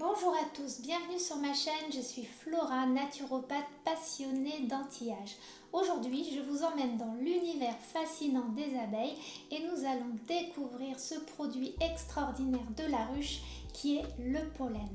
Bonjour à tous, bienvenue sur ma chaîne, je suis Flora, naturopathe passionnée d'anti-âge. Aujourd'hui, je vous emmène dans l'univers fascinant des abeilles et nous allons découvrir ce produit extraordinaire de la ruche qui est le pollen.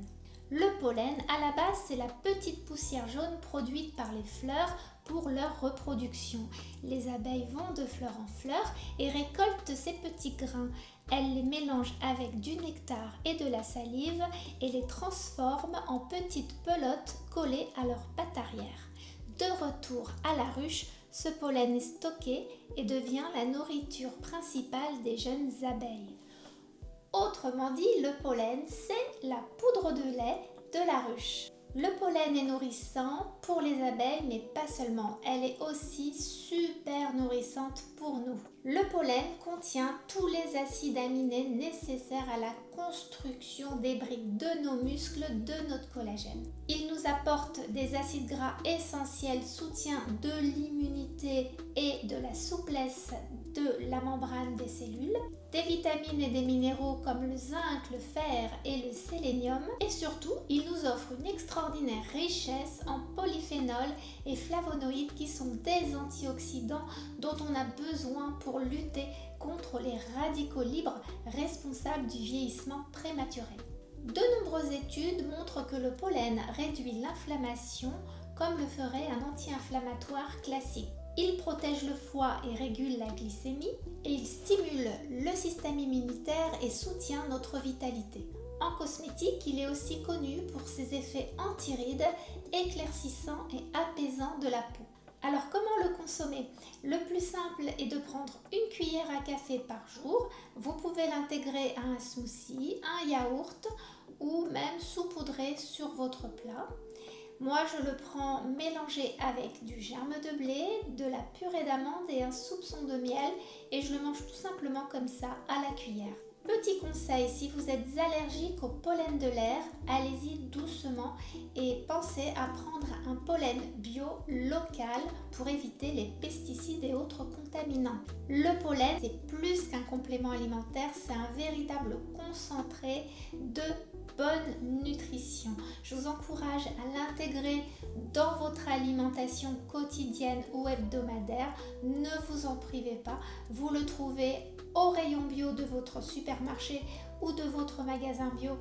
Le pollen, à la base, c'est la petite poussière jaune produite par les fleurs pour leur reproduction. Les abeilles vont de fleur en fleur et récoltent ces petits grains. Elles les mélangent avec du nectar et de la salive et les transforment en petites pelotes collées à leur patte arrière. De retour à la ruche, ce pollen est stocké et devient la nourriture principale des jeunes abeilles. Autrement dit, le pollen, c'est la poudre de lait de la ruche. Le pollen est nourrissant pour les abeilles, mais pas seulement. Elle est aussi super nourrissante pour nous. Le pollen contient tous les acides aminés nécessaires à la construction des briques de nos muscles, de notre collagène. Il nous apporte des acides gras essentiels, soutien de l'immunité et de la souplesse de la membrane des cellules, des vitamines et des minéraux comme le zinc, le fer et le sélénium, et surtout, il nous offre une extraordinaire richesse en polyphénols et flavonoïdes qui sont des antioxydants dont on a besoin pour lutter contre les radicaux libres responsables du vieillissement prématuré. De nombreuses études montrent que le pollen réduit l'inflammation comme le ferait un anti-inflammatoire classique. Il protège le foie et régule la glycémie et il stimule le système immunitaire et soutient notre vitalité. En cosmétique, il est aussi connu pour ses effets antirides, éclaircissants et apaisants de la peau. Alors comment le consommer? Le plus simple est de prendre une cuillère à café par jour. Vous pouvez l'intégrer à un smoothie, un yaourt ou même saupoudrer sur votre plat. Moi, je le prends mélangé avec du germe de blé, de la purée d'amande et un soupçon de miel et je le mange tout simplement comme ça à la cuillère. Petit conseil, si vous êtes allergique au pollen de l'air, allez-y doucement et pensez à prendre un pollen bio local pour éviter les pesticides et autres contaminants. Le pollen, c'est plus qu'un complément alimentaire, c'est un véritable concentré de bonne nutrition. Je vous encourage à l'intégrer dans votre alimentation quotidienne ou hebdomadaire. Ne vous en privez pas. Vous le trouvez au rayon bio de votre supermarché ou de votre magasin bio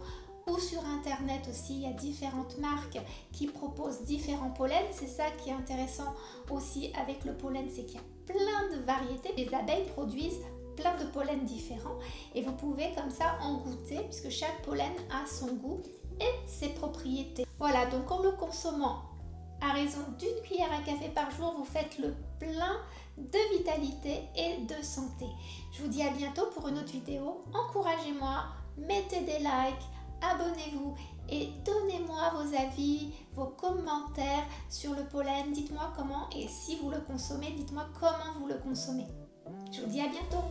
ou sur internet aussi. Il y a différentes marques qui proposent différents pollens. C'est ça qui est intéressant aussi avec le pollen, c'est qu'il y a plein de variétés. Les abeilles produisent plein de pollens différents et vous pouvez comme ça en goûter puisque chaque pollen a son goût et ses propriétés. Voilà, donc en le consommant à raison d'une cuillère à café par jour, vous faites le plein de vitalité et de santé. Je vous dis à bientôt pour une autre vidéo. Encouragez-moi, mettez des likes, abonnez-vous et donnez-moi vos avis, vos commentaires sur le pollen. Dites-moi comment et si vous le consommez, dites-moi comment vous le consommez. Je vous dis à bientôt.